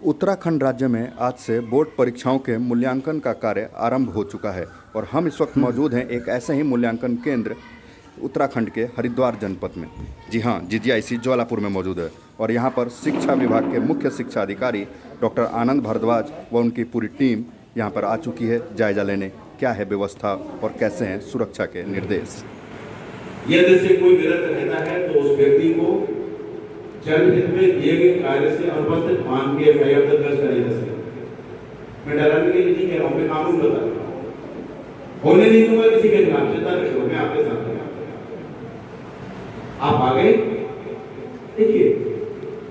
उत्तराखंड राज्य में आज से बोर्ड परीक्षाओं के मूल्यांकन का कार्य आरंभ हो चुका है और हम इस वक्त मौजूद हैं एक ऐसे ही मूल्यांकन केंद्र उत्तराखंड के हरिद्वार जनपद में। जी हाँ, जीजीआईसी ज्वालापुर में मौजूद है और यहाँ पर शिक्षा विभाग के मुख्य शिक्षा अधिकारी डॉक्टर आनंद भारद्वाज व उनकी पूरी टीम यहाँ पर आ चुकी है जायजा लेने क्या है व्यवस्था और कैसे हैं सुरक्षा के निर्देश। यदि से कोई विरत रहता है तो उस व्यक्ति को जनहित में दिए गए कार्य से अनुपस्थित मान के एफआईआर दर्ज करी जा सकती है। मैं डराने के लिए नहीं कह रहा हूँ, मैं कानून बता रहा हूँ। होने नहीं दूंगा किसी के खिलाफ, चिंता न करो, मैं आपके साथ हूँ। आप आ गए, देखिए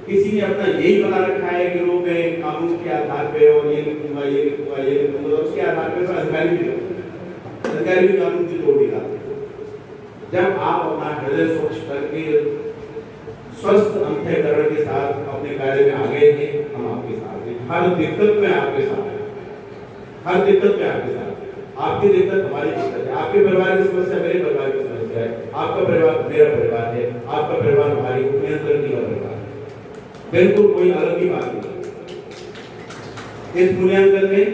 किसी ने अपना यही बना रखा है कि लोग कानून के आधार पे और ये लिखूंगा ये लिखूंगा ये लिखूंगा, उसके आधार पे अधिकारी भी कानून की तोड़ दिखाते हैं। जब आप अपना हृदय स्वच्छ करके स्वस्थ अंतःकरण के साथ अपने कार्य में आगे हैं, हम आपके साथ हैं। हर दिक्कत में आपके साथ हैं, हर दिक्कत में आपके साथ हैं। आपकी दिक्कत हमारी दिक्कत है, आपके परिवार की समस्या मेरे परिवार की समस्या है, आपका परिवार मेरा परिवार है, आपका परिवार हमारी नियंत्रण का परिवार है। बिल्कुल कोई अलग ही बात नहीं। इस मूल्यांकन में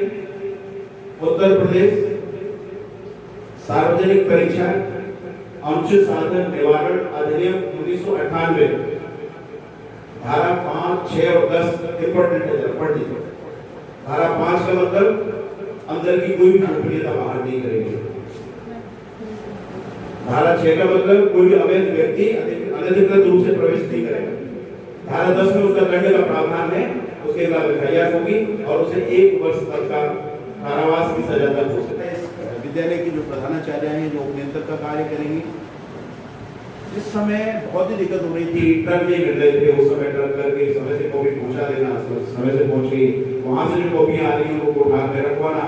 उत्तर प्रदेश सार्वजनिक परीक्षा अनुचित साधन निवारण अधिनियम 1998 धारा 5, 6 और 10 इंपॉर्टेंट है, पढ़ लीजिए। धारा 5 का मतलब अंदर की कोई भी गोपनीयता बाहर नहीं करेंगे। धारा 6 का मतलब कोई भी अवैध व्यक्ति अनधिकृत रूप से प्रवेश नहीं करेगा। धारा 10 में उसका दंड का प्रावधान है, उसके खिलाफ एफआईआर होगी और उसे 1 वर्ष तक का कारावास की सजा तक हो सकता है। विद्यालय की जो प्रधानाचार्य हैं जो नियंत्रण का कार्य करेंगे, जिस समय बहुत ही दिक्कत हो रही थी, ट्रक नहीं मिल रहे थे, उस समय ट्रक करके समय से कॉपी पहुंचा देना, समय से पहुंच गई, वहां से जो कॉपियां आ रही हैं उनको उठा के रखवाना।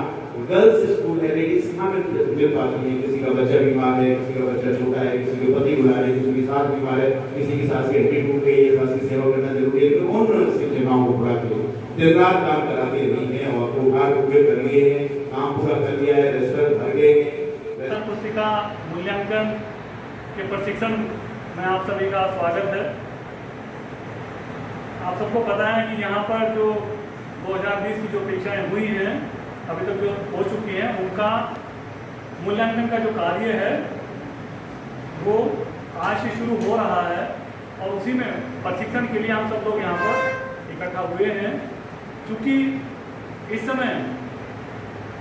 गर्ल्स स्कूल है लेकिन यहाँ पे मिल पाती है, किसी का बच्चा बीमार है, किसी का बच्चा छोटा है, किसी के पति बुला रहे, किसी की सास बीमार है, किसी की सास की हड्डी टूट गई है, सास की सेवा करना जरूरी है, तो उन जगहों को पूरा करिए। दिन रात काम कराते नहीं है और उठा के कर लिए हैं, काम पूरा कर लिया है, रजिस्टर भर गए हैं। पुस्तिका मूल्यांकन के प्रशिक्षण में आप सभी का स्वागत है। आप सबको पता है कि यहाँ पर जो 2020 की जो परीक्षाएं हुई हैं अभी तक जो हो चुकी हैं, उनका मूल्यांकन का जो कार्य है वो आज से शुरू हो रहा है और उसी में प्रशिक्षण के लिए हम सब लोग यहाँ पर इकट्ठा हुए हैं। क्योंकि इस समय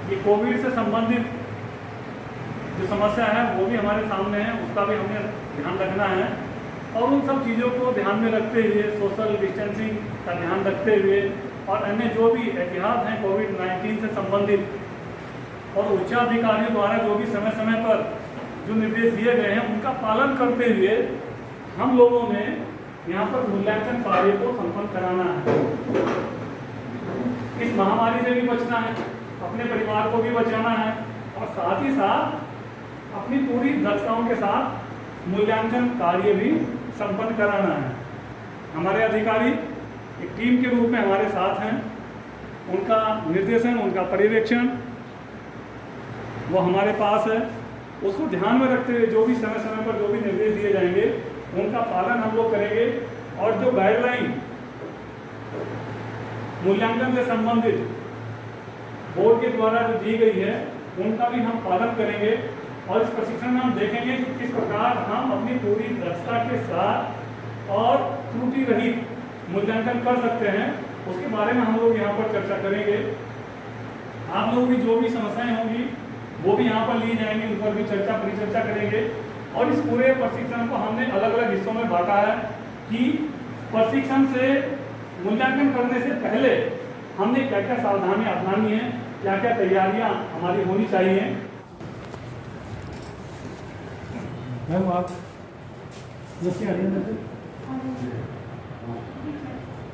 ये कोविड से संबंधित जो समस्या है वो भी हमारे सामने है, उसका भी हमें ध्यान रखना है और उन सब चीज़ों को ध्यान में रखते हुए, सोशल डिस्टेंसिंग का ध्यान रखते हुए और अन्य जो भी एहतियात हैं कोविड-19 से संबंधित और उच्चाधिकारियों द्वारा जो भी समय समय पर जो निर्देश दिए गए हैं उनका पालन करते हुए हम लोगों ने यहाँ पर मूल्यांकन कार्य को संपन्न कराना है। इस महामारी से भी बचना है, अपने परिवार को भी बचाना है और साथ ही साथ अपनी पूरी दक्षताओं के साथ मूल्यांकन कार्य भी संपन्न कराना है। हमारे अधिकारी एक टीम के रूप में हमारे साथ हैं, उनका निर्देशन, उनका पर्यवेक्षण वो हमारे पास है। उसको ध्यान में रखते हुए जो भी समय समय पर जो भी निर्देश दिए जाएंगे उनका पालन हम लोग करेंगे और जो गाइडलाइन मूल्यांकन से संबंधित बोर्ड के द्वारा जो दी गई है उनका भी हम पालन करेंगे और इस प्रशिक्षण में हम देखेंगे कि किस प्रकार हम अपनी पूरी दक्षता के साथ और त्रुटि रहित मूल्यांकन कर सकते हैं। उसके बारे में हम लोग यहाँ पर चर्चा करेंगे। आप लोगों की जो भी समस्याएं होंगी वो भी यहाँ पर ली जाएंगी, उन पर भी परिचर्चा करेंगे और इस पूरे प्रशिक्षण को हमने अलग अलग हिस्सों में बांटा है कि प्रशिक्षण से मूल्यांकन करने से पहले हमने क्या क्या सावधानियां अपनानी है, क्या क्या तैयारियां हमारी होनी चाहिए। मैम आप वो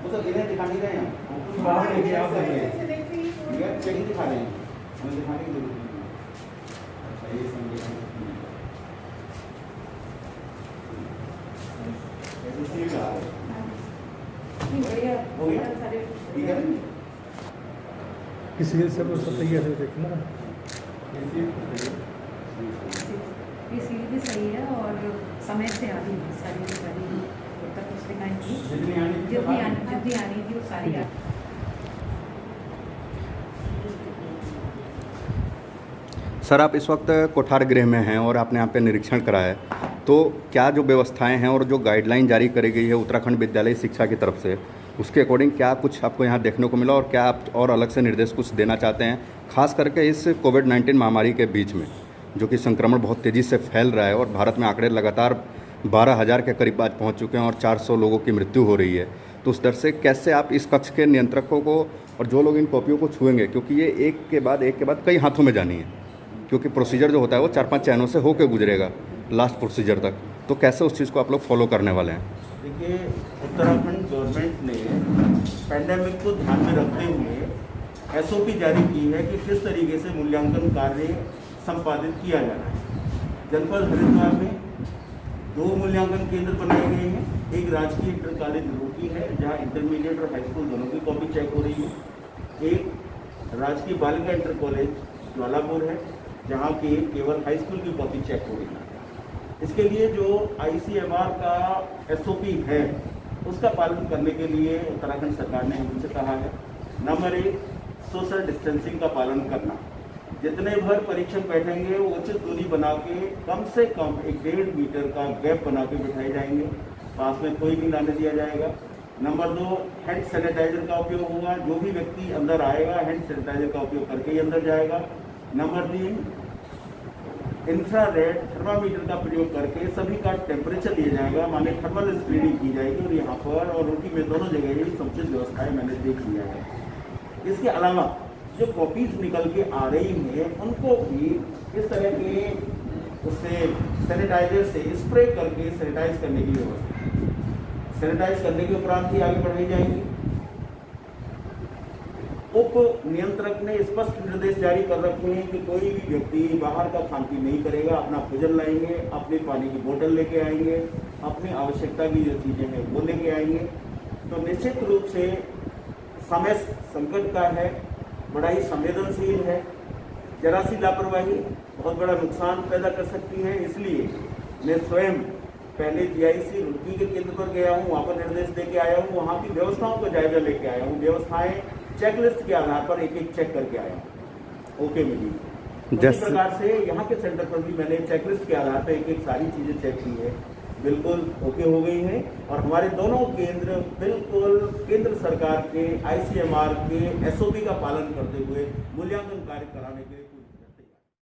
तो गिरे दिखा नहीं रहे हैं, बाहर लेके आप चेकिंग दिखा रहे हैं, हमें दिखाने की जरूरत नहीं है। अच्छा ये समझिए किसी से वो सब तैयार है, देखना ये सील भी सही है और समय से आ रही सारी तक उसने कहा जितनी आनी थी वो सारी सर, आप इस वक्त कोठार गृह में हैं और आपने यहाँ पे निरीक्षण करा है, तो क्या जो व्यवस्थाएं हैं और जो गाइडलाइन जारी करी गई है उत्तराखंड विद्यालय शिक्षा की तरफ से, उसके अकॉर्डिंग क्या कुछ आपको यहाँ देखने को मिला और क्या आप और अलग से निर्देश कुछ देना चाहते हैं, खास करके इस कोविड-19 महामारी के बीच में, जो कि संक्रमण बहुत तेज़ी से फैल रहा है और भारत में आंकड़े लगातार 12,000 के करीब आज पहुँच चुके हैं और 400 लोगों की मृत्यु हो रही है। तो उस दर से कैसे आप इस कक्ष के नियंत्रकों को और जो लोग इन कॉपियों को छुएंगे, क्योंकि ये एक के बाद कई हाथों में जानी है, क्योंकि प्रोसीजर जो होता है वो 4-5 चैनलों से होकर गुजरेगा लास्ट प्रोसीजर तक, तो कैसे उस चीज़ को आप लोग फॉलो करने वाले हैं? देखिए, उत्तराखंड गवर्नमेंट ने पैंडेमिक को ध्यान में रखते हुए एसओपी जारी की है कि किस तरीके से मूल्यांकन कार्य संपादित किया जाना है। जनपद हरिद्वार में 2 मूल्यांकन केंद्र बनाए गए हैं। एक राजकीय इंटर कॉलेज रूकी है, जहां इंटरमीडिएट और हाई स्कूल दोनों की कॉपी चेक हो रही है। एक राजकीय बालिका इंटर कॉलेज ज्वालापुर है, जहां की केवल हाई स्कूल की कॉपी चेक हो रही है। इसके लिए जो ICMR का SOP है, उसका पालन करने के लिए उत्तराखंड सरकार ने हमसे कहा है। नंबर 1, सोशल डिस्टेंसिंग का पालन करना। जितने भर परीक्षक बैठेंगे वो उचित दूरी बना के कम से कम 1.5 मीटर का गैप बना के बिठाए जाएंगे। पास में कोई भी लाने दिया जाएगा। नंबर 2, हैंड सैनिटाइजर का उपयोग होगा। जो भी व्यक्ति अंदर आएगा हैंड सैनिटाइजर का उपयोग करके ही अंदर जाएगा। नंबर 3, इंफ्रारेड थर्मामीटर का प्रयोग करके सभी का टेम्परेचर लिया जाएगा, माने थर्मल स्क्रीनिंग की जाएगी। और यहाँ पर और उनकी में दोनों जगह ही समुचित व्यवस्थाएं मैंने देख लिया है। इसके अलावा जो कॉपीज निकल के आ रही हैं, उनको भी इस तरह के उससे सैनिटाइजर से स्प्रे करके सैनिटाइज करने की व्यवस्था, सैनिटाइज करने के उपरांत ही आगे बढ़ाई जाएंगी। उप नियंत्रक ने स्पष्ट निर्देश जारी कर रखे हैं कि कोई भी व्यक्ति बाहर का खान पीन नहीं करेगा, अपना भोजन लाएंगे, अपनी पानी की बोतल लेके आएंगे, अपनी आवश्यकता की जो चीज़ें हैं वो लेके आएंगे। तो निश्चित रूप से समय संकट का है, बड़ा ही संवेदनशील है। जरा सी लापरवाही बहुत बड़ा नुकसान पैदा कर सकती है। इसलिए मैं स्वयं पहले GIC रुड़की के केंद्र पर गया हूँ, वहाँ पर निर्देश दे के आया हूँ, वहाँ की व्यवस्थाओं का जायजा लेके आया हूँ। व्यवस्थाएं चेकलिस्ट के आधार पर एक एक चेक करके आया हूँ, ओके मिली। इस प्रकार से यहाँ के सेंटर पर भी मैंने चेकलिस्ट के आधार पर एक एक सारी चीज़ें चेक की है, बिल्कुल ओके हो गई हैं। और हमारे दोनों केंद्र बिल्कुल केंद्र सरकार के ICMR के SOP का पालन करते हुए मूल्यांकन कार्य कराने के लिए